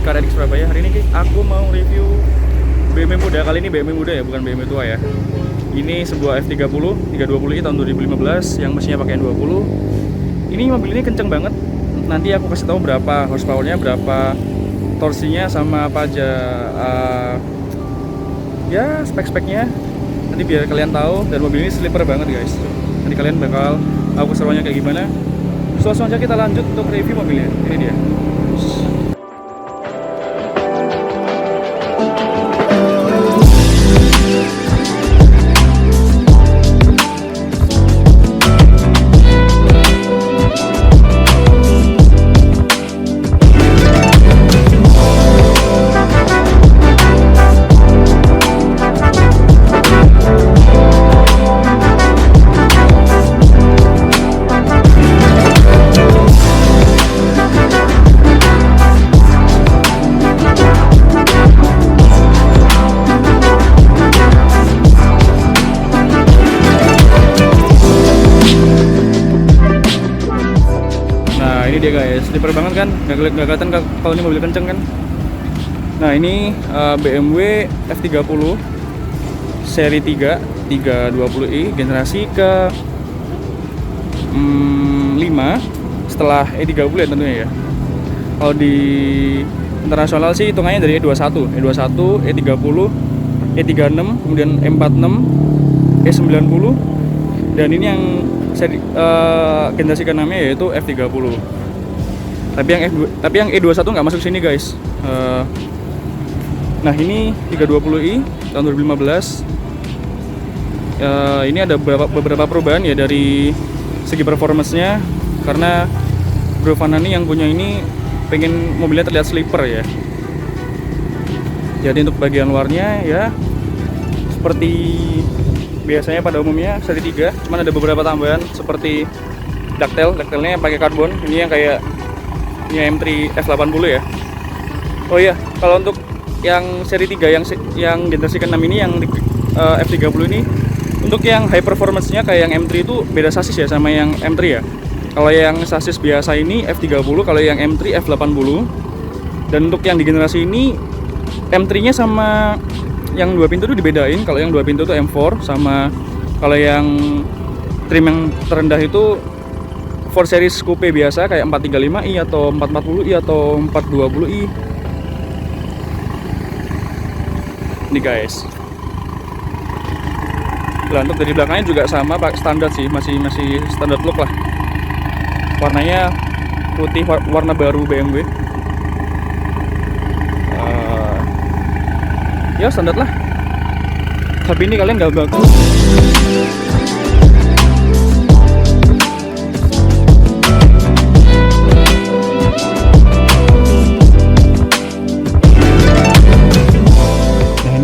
Car Addict Surabaya. Hari ini aku mau review BMW muda. Kali ini BMW muda ya, bukan BMW tua ya. Ini sebuah F30 320i tahun 2015 yang mesinnya pakai N20. Ini mobil ini kenceng banget. Nanti aku kasih tahu berapa horsepowernya, berapa torsinya, sama apa aja ya spek-speknya. Nanti biar kalian tahu. Dan mobil ini sleeper banget guys. Nanti kalian bakal tahu keseruannya kayak gimana. Langsung aja kita lanjut untuk review mobilnya. Ini dia. Ini dia guys, sleeper banget kan, nggak kelihatan kalau ini mobil kenceng kan. Nah ini BMW F30 seri 3 320i generasi ke 5 setelah E30 ya tentunya ya. Kalau di internasional sih hitungannya dari E21, E30, E36, kemudian E46, E90, dan ini yang seri, generasi ke-6 yaitu F30. Tapi yang E21 nggak masuk sini guys. Nah ini 320i tahun 2015. Ini ada beberapa perubahan ya dari segi performance-nya, karena Bro Fanani yang punya ini pengen mobilnya terlihat sleeper ya. Jadi untuk bagian luarnya ya seperti biasanya pada umumnya seri 3, cuman ada beberapa tambahan seperti ductile-nya pakai karbon. Ini yang kayak M3 F80 ya. Oh iya, kalau untuk yang seri 3 yang generasi ke-6 ini, yang F30 ini, untuk yang high performance-nya kayak yang M3 itu beda sasis ya sama yang M3 ya. Kalau yang sasis biasa ini F30, kalau yang M3 F80. Dan untuk yang di generasi ini M3-nya sama yang 2 pintu itu dibedain. Kalau yang 2 pintu itu M4, sama kalau yang trim yang terendah itu 4 series coupe biasa kayak 435i atau 440i atau 420i. Ini guys. Nah, untuk dari belakangnya juga sama, pak, standar sih, masih standar look lah. Warnanya putih, warna baru BMW. Ya standar lah. Tapi ini kalian nggak bagus.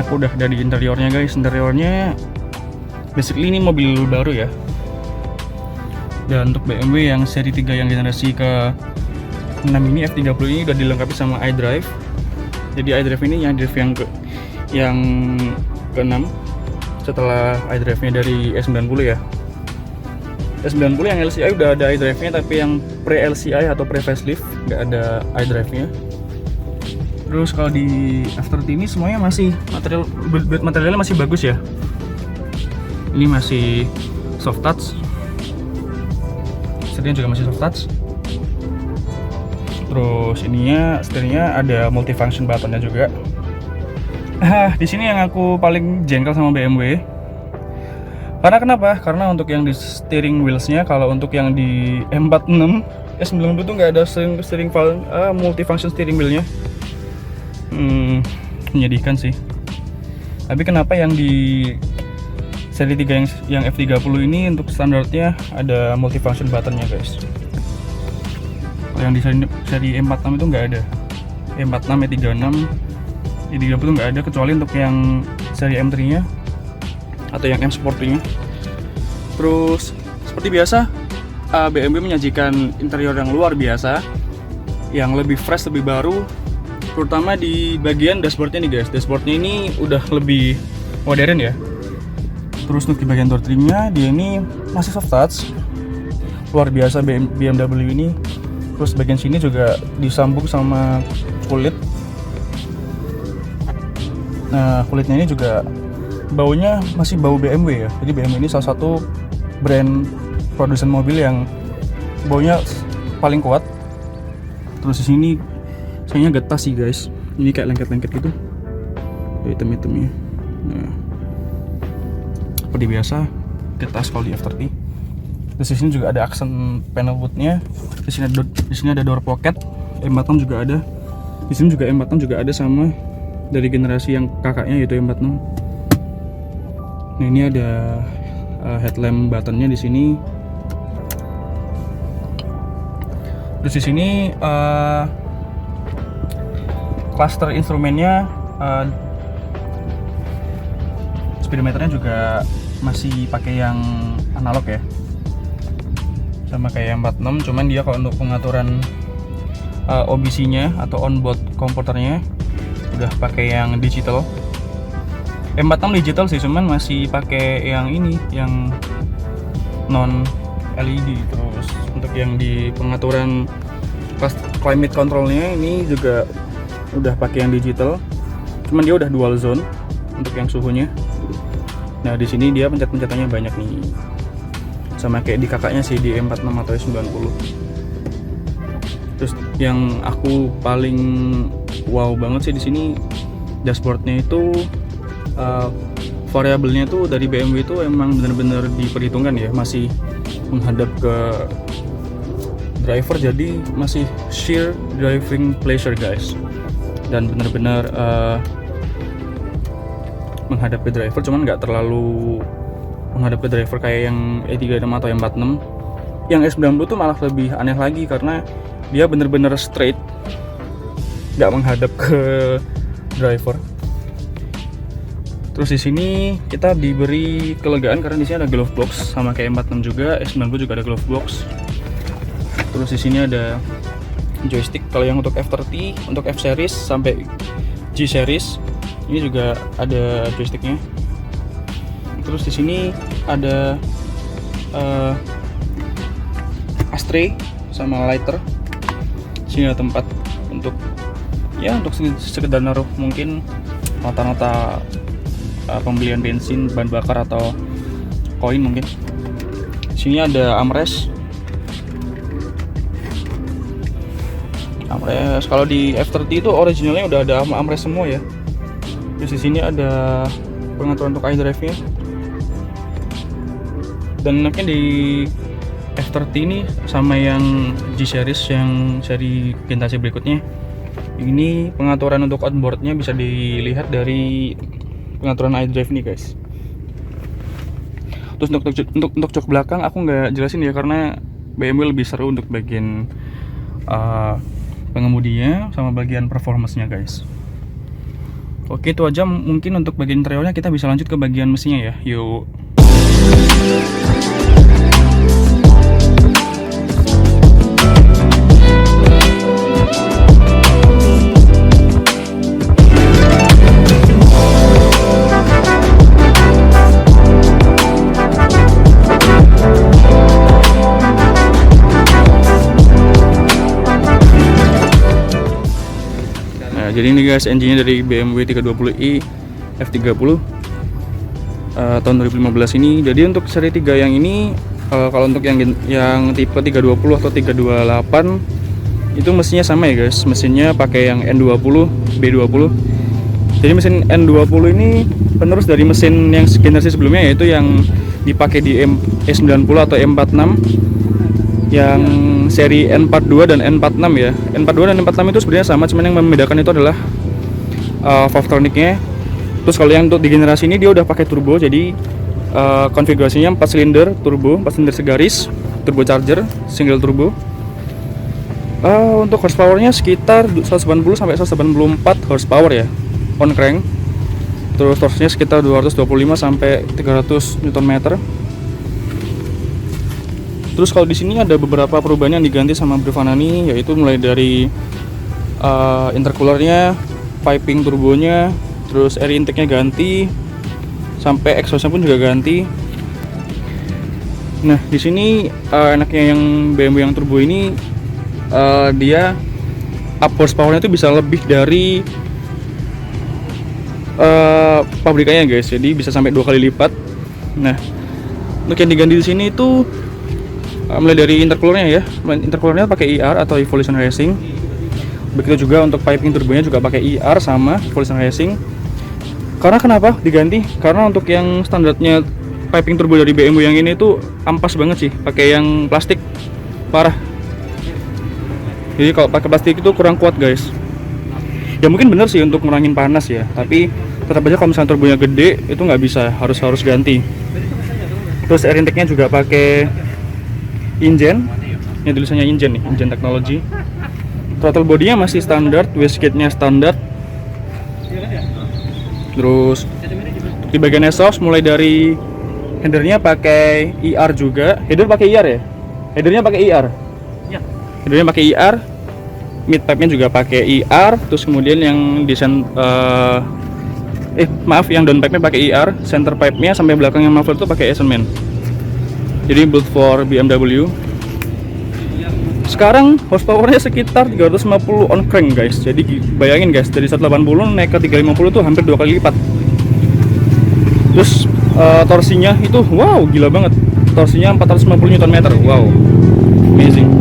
Aku udah ada di interiornya guys. Interiornya basically ini mobil baru ya. Dan untuk BMW yang seri 3 yang generasi ke 6 ini, F30 ini udah dilengkapi sama iDrive. Jadi iDrive ini yang drive yang ke-6 setelah iDrive-nya dari E90 ya. E90 yang LCI udah ada iDrive-nya, tapi yang pre-LCI atau pre-facelift nggak ada iDrive-nya. Terus kalau di F30 ini semuanya masih materialnya masih bagus ya. Ini masih soft touch. Setirnya juga masih soft touch. Terus setirnya ada multifunction buttonnya juga. Di sini yang aku paling jengkel sama BMW. Karena kenapa? Karena untuk yang di steering wheelsnya, kalau untuk yang di M46, S90 tuh nggak ada multifunction steering wheelnya. Menyedihkan sih. Tapi kenapa yang di seri 3 yang F30 ini untuk standarnya ada multifunction buttonnya guys. Kalau yang di seri E46 itu nggak ada. E46, E36, E30 itu nggak ada, kecuali untuk yang seri M3 nya atau yang M Sport nya. Terus seperti biasa BMW menyajikan interior yang luar biasa, yang lebih fresh, lebih baru. Terutama di bagian dashboardnya nih guys. Dashboardnya ini udah lebih modern ya. Terus untuk di bagian door trimnya, dia ini masih soft touch, luar biasa BMW ini. Terus bagian sini juga disambung sama kulit Nah, kulitnya ini juga baunya masih bau BMW ya. Jadi BMW ini salah satu brand produsen mobil yang baunya paling kuat. Terus di sini sayangnya getas sih guys. Ini kayak lengket-lengket gitu. Hitam-hitamnya. Nah, seperti biasa getas kalau di F30. Terus di sini juga ada aksen panel woodnya. Di sini ada door pocket. M46 juga ada. Di sini juga M46 juga ada sama dari generasi yang kakaknya yaitu M46. Nah, ini ada headlamp buttonnya di sini. Terus di sini cluster instrumennya, speedometernya juga masih pakai yang analog ya, sama kayak 46, cuman dia kalau untuk pengaturan OBC-nya atau onboard komputernya udah pakai yang digital. M46 digital sih, cuman masih pakai yang ini, yang non LED. Terus untuk yang di pengaturan climate controlnya ini juga udah pakai yang digital, cuman dia udah dual zone untuk yang suhunya. Nah, di sini dia pencet-pencetannya banyak nih, sama kayak di kakaknya sih di M46 atau S90. Terus yang aku paling wow banget sih di sini dashboardnya itu, variabelnya tuh dari BMW itu emang bener-bener diperhitungkan ya, masih menghadap ke driver, jadi masih sheer driving pleasure guys, dan bener-bener menghadap ke driver, cuman nggak terlalu menghadap ke driver kayak yang E36 atau M46. Yang S90 tuh malah lebih aneh lagi karena dia bener-bener straight, nggak menghadap ke driver. Terus di sini kita diberi kelegaan karena di sini ada glove box sama kayak M46 juga, S90 juga ada glove box. Terus di sini ada joystick kalau yang untuk F30, untuk F series sampai G series ini juga ada joysticknya. Terus di sini ada ashtray sama lighter. Sini ada tempat untuk sekedar naruh mungkin nota-nota pembelian bensin, bahan bakar atau koin mungkin. Sini ada armrest. Kalau di F30 itu originalnya udah ada armrest semua ya. Terus di sini ada pengaturan untuk iDrive-nya. Dan enaknya di F30 ini sama yang G series, yang seri generasi berikutnya, ini pengaturan untuk onboardnya bisa dilihat dari pengaturan iDrive nih guys. Terus untuk jok belakang aku nggak jelasin ya, karena BMW lebih seru untuk bagian pengemudinya sama bagian performance-nya guys. Oke, itu aja mungkin untuk bagian interiornya. Kita bisa lanjut ke bagian mesinnya ya. Yuk. Jadi ini guys, engine-nya dari BMW 320i F30 tahun 2015 ini. Jadi untuk seri 3 yang ini, kalau untuk yang tipe 320 atau 328 itu mesinnya sama ya guys. Mesinnya pakai yang N20 B20. Jadi mesin N20 ini penerus dari mesin yang generasi sebelumnya, yaitu yang dipakai di E90 atau M46 yang seri N42 dan N46 ya. N42 dan N46 itu sebenarnya sama, cuman yang membedakan itu adalah valvetronic-nya. Terus kalau yang untuk di generasi ini dia udah pakai turbo, jadi konfigurasinya 4 silinder turbo, 4 silinder segaris, turbocharger, single turbo. Untuk horsepower-nya sekitar 180 sampai 184 horsepower ya, on crank. Terus torque-nya sekitar 225 sampai 300 Nm. Terus kalau di sini ada beberapa perubahan yang diganti sama Brevanani, yaitu mulai dari intercoolernya, piping turbonya, terus air intake-nya ganti, sampai exhaust-nya pun juga ganti. Nah, di sini enaknya yang BMW yang turbo ini, dia up horsepower-nya itu bisa lebih dari pabrikannya guys, jadi bisa sampai 2 kali lipat. Nah, untuk yang diganti di sini itu mulai dari intercoolernya ya. Intercoolernya pakai IR atau Evolution Racing. Begitu juga untuk piping turbonya juga pakai IR sama Evolution Racing. Karena kenapa diganti? Karena untuk yang standarnya piping turbo dari BMW yang ini tuh ampas banget sih, pakai yang plastik parah. Jadi kalau pakai plastik itu kurang kuat guys. Ya mungkin bener sih untuk ngurangin panas ya, tapi tetap aja kalau misalnya turbonya gede itu nggak bisa, harus ganti. Terus air intake-nya juga pakai InGen, yang tulisannya InGen nih, InGen Technology. Throttle body-nya masih standar, wastegate-nya standar. Terus di bagian exhaust mulai dari headernya pakai IR juga. Header pakai IR ya? Headernya pakai IR. Ya. Headernya pakai IR. Mid pipe-nya juga pakai IR. Terus kemudian yang desain yang down pipe-nya pakai IR. Center pipe-nya sampai belakangnya muffler itu pakai Eisenman. Jadi built for BMW. Sekarang horsepower-nya sekitar 350 on crank guys. Jadi bayangin guys, dari 180 naik ke 350 tuh hampir 2 kali lipat. Terus torsinya itu wow, gila banget. Torsinya 450 Nm. Wow. Amazing.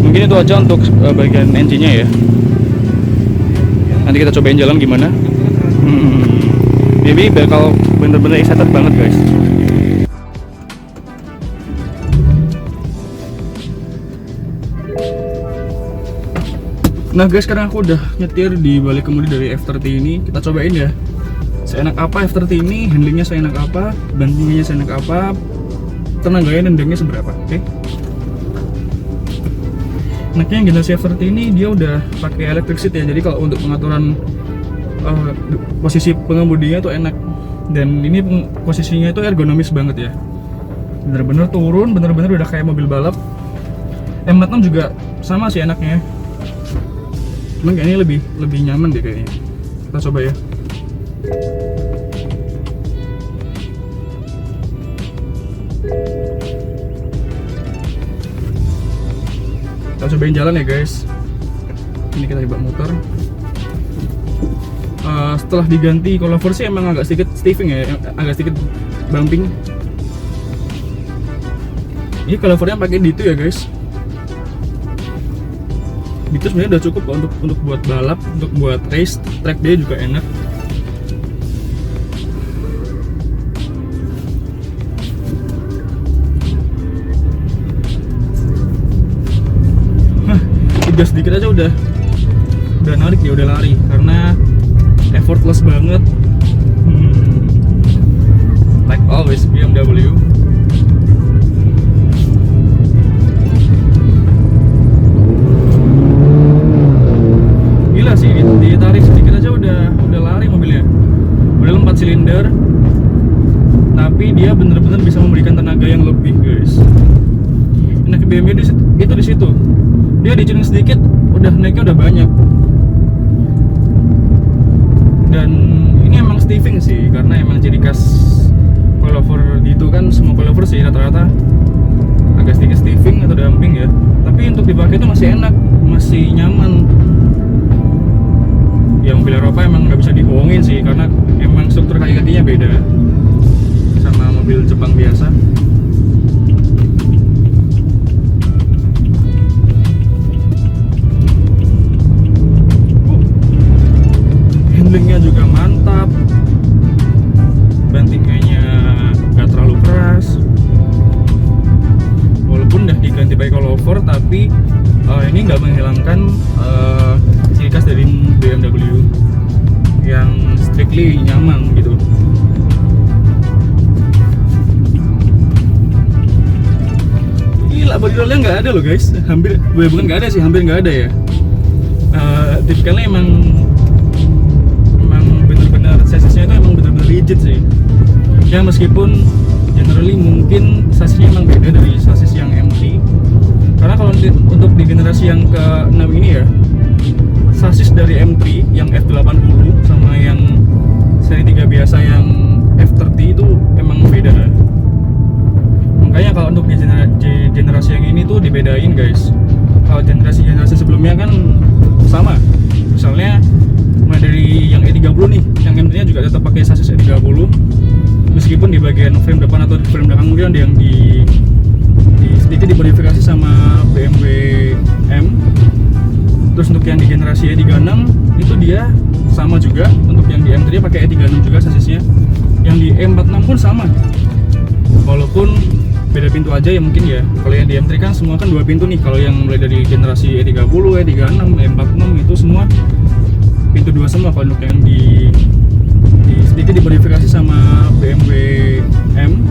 Mungkin itu aja untuk bagian engine-nya ya. Nanti kita cobain jalan gimana. Jadi bakal bener-bener excited banget guys. Nah guys, sekarang aku udah nyetir di balik kemudi dari F30 ini. Kita cobain ya, seenak apa F30 ini, handlingnya seenak apa, bantingnya seenak apa, tenaganya nendangnya seberapa. Oke. Enaknya yang generasi F30 ini dia udah pakai electric seat ya, jadi kalau untuk pengaturan posisi pengemudinya itu enak. Dan ini posisinya itu ergonomis banget ya, bener-bener turun, bener-bener udah kayak mobil balap. M46 juga sama sih enaknya, cuman kayaknya lebih nyaman deh kayaknya. Kita coba ya. Kita cobain jalan ya guys. Ini kita coba muter. Setelah diganti coilover sih emang agak sedikit stiffing ya, agak sedikit bumping. Ini coilovernya pakai D2 ya guys. Itu sebenarnya udah cukup untuk buat balap, untuk buat race track dia juga enak. Gas sedikit aja udah narik dia, udah lari karena effortless banget. Like always BMW. Gila sih, ditarik sedikit aja udah lari mobilnya. Model 4 silinder, tapi dia bener-bener bisa memberikan tenaga yang lebih guys. Enak BMW itu di situ. Dia dicilin sedikit, udah naiknya udah banyak. Dan ini emang stiffing sih, karena emang ciri khas coilover itu kan, semua coilover sih rata-rata agak sedikit stiffing atau dumping ya. Tapi untuk dipakai itu masih enak, masih nyaman. Ya mobil Eropa emang nggak bisa dibohongin sih, karena emang struktur kaki-kakinya beda sama mobil Jepang biasa. Handlingnya juga mantap, bantingannya nggak terlalu keras. Walaupun udah diganti pakai coilover, tapi ini nggak menghilangkan ciri khas dari BMW yang strictly nyaman gitu. Gila, body rollnya nggak ada loh guys, hampir, bukan nggak ada sih, hampir nggak ada ya. Tipikalnya emang bener-bener sasisnya itu emang bener-bener rigid sih. Ya meskipun generally mungkin sasisnya emang beda dari sasis yang M3. Karena kalau untuk di generasi yang ke-6 ini ya, sasis dari M3 yang F80 sama yang seri 3 biasa yang F30 itu emang beda. Makanya kalau untuk di generasi yang ini tuh dibedain guys. Kalau generasi sebelumnya kan sama. Misalnya mulai dari yang E30 E30 nih, yang M3 nya juga tetap pakai sasis E30, meskipun di bagian frame depan atau di frame belakang mungkin ada yang sedikit dimodifikasi sama BMW M. Terus untuk yang di generasi E36 itu dia sama juga, untuk yang di M3 pakai E36 juga sasisnya, yang di E46 pun sama, walaupun beda pintu aja ya mungkin ya. Kalau yang di M3 kan semua kan 2 pintu nih, kalau yang mulai dari generasi E30, E36, E46 itu semua pintu 2 semua. Kalau untuk yang di sedikit dimodifikasi sama BMW M.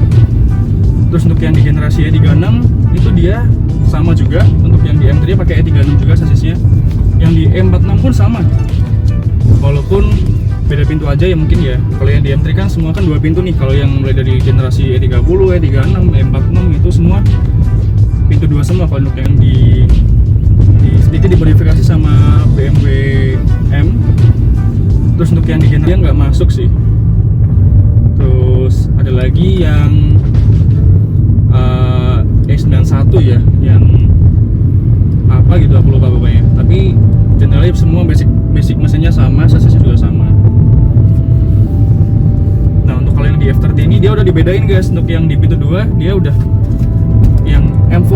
Terus untuk yang di generasi E36 itu dia sama juga, untuk yang di M3 pakai E36 juga sasisnya, yang di E46 pun sama, walaupun beda pintu aja ya mungkin ya. Kalau yang di M3 kan semua kan 2 pintu nih, kalau yang mulai dari generasi E30, E36, E46 itu semua pintu 2 semua. Kalau untuk yang di sedikit dimodifikasi sama BMW M. Terus untuk yang di generasi nggak masuk sih. Terus ada lagi yang E91 ya, yang apa gitu aku lupa pokoknya, tapi generally semua basic mesinnya sama, sasisnya juga sama. Nah untuk kalau yang di F30 ini dia udah dibedain guys. Untuk yang di pintu 2 dia udah yang M4,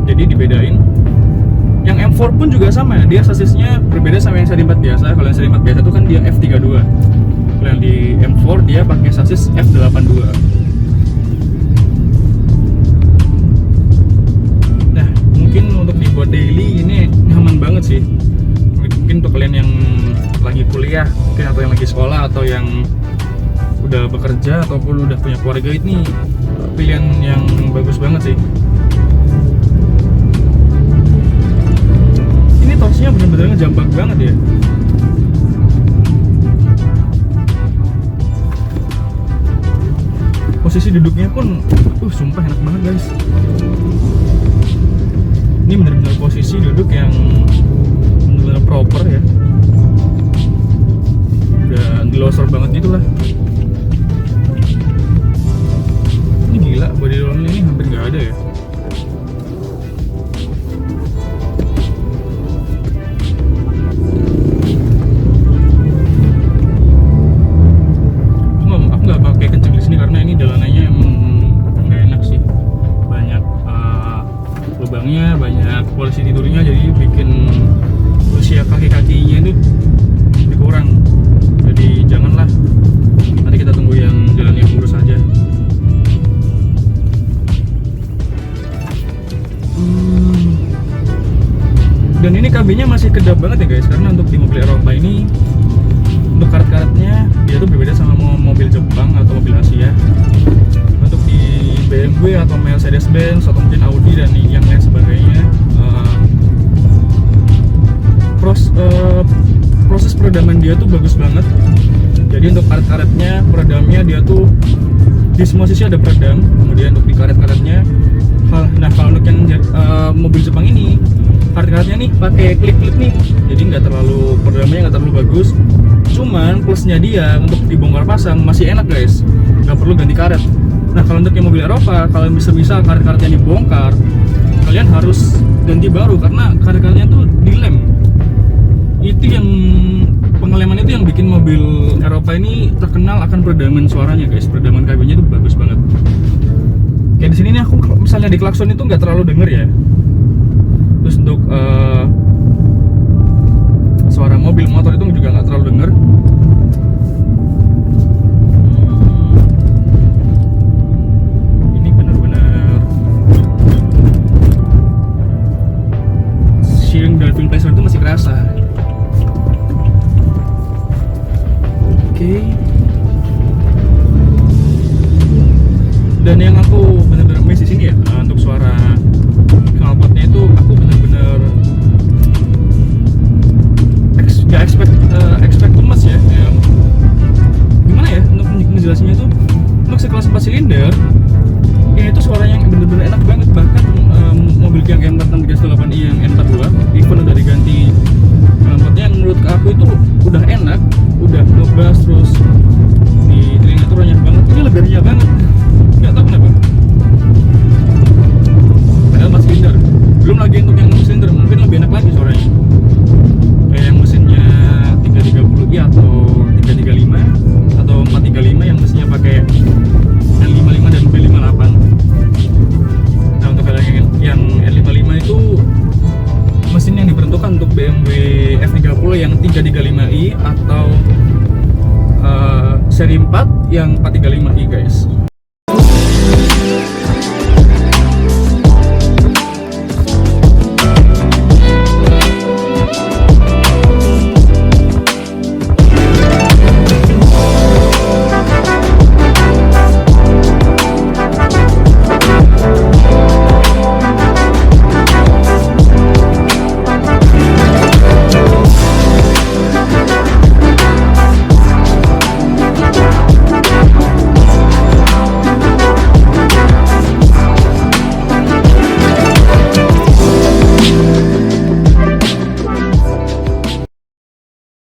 jadi dibedain. Yang M4 pun juga sama, dia sasisnya berbeda sama yang seri 4 biasa. Kalau yang seri 4 biasa itu kan dia F32, kalau yang di M4 dia pakai sasis F82. Nah mungkin untuk dibuat daily ini nyaman banget sih. Mungkin untuk kalian yang lagi kuliah mungkin, atau yang lagi sekolah, atau yang udah bekerja ataupun udah punya keluarga, ini pilihan yang bagus banget sih. Ini torsinya bener-bener ngejambak banget ya. Posisi duduknya pun sumpah enak banget guys. Ini bener-bener posisi duduk yang bener-bener proper ya, udah ngelosor banget gitu lah. Ini gila, body roll ini hampir nggak ada ya. Aku nggak pakai kenceng di sini karena ini jalanannya emang nggak enak sih, banyak lubangnya, banyak polisi tidurnya, jadi bikin usia kaki-kakinya itu dikurang. Jadi janganlah, nanti kita tunggu yang jalan yang lurus aja. Dan ini KB-nya masih kedap banget ya guys, karena untuk di mobil Eropa ini untuk karet-karetnya dia tuh berbeda sama mobil Jepang atau mobil Asia. Untuk di BMW atau Mercedes-Benz atau mungkin Audi dan yang lain sebagainya, proses peredaman dia tuh bagus banget. Jadi untuk karet-karetnya, peredamnya dia tuh di semua sisi ada peredam. Kemudian untuk di karet-karetnya, nah kalau untuk yang mobil Jepang ini, karet-karetnya nih pakai klip-klip nih, jadi nggak terlalu, peredamnya nggak terlalu bagus. Cuman plusnya dia untuk dibongkar pasang masih enak guys, nggak perlu ganti karet. Nah kalau untuk yang mobil Eropa, kalau bisa karet-karetnya dibongkar, kalian harus ganti baru karena karet-karetnya tuh dilem. Itu yang pengeleman itu yang bikin mobil Eropa ini terkenal akan peredaman suaranya guys. Peredaman kabinnya itu bagus banget. Kayak di sini nih aku misalnya di klakson itu nggak terlalu denger ya. Terus untuk suara mobil motor itu juga nggak terlalu denger. Ini benar-benar steering driving pleasure itu masih kerasa. Oke. Dan yang aku benar-benar miss di sini ya, untuk suara knalpotnya itu aku benar-benar nggak expect too much ya. Gimana ya untuk menjelaskannya itu, untuk sekelas 4 silinder ini tuh suaranya yang benar-benar enak banget. Bahkan mobil yang M46 318i yang N42 even udah diganti knalpotnya, yang menurut aku itu udah enak, udah ngebas, terus di telinga tuh renyah banget. Ini lebih renyah banget, nggak tahu kenapa. BMW F30 yang 335i atau seri 4 yang 435i guys.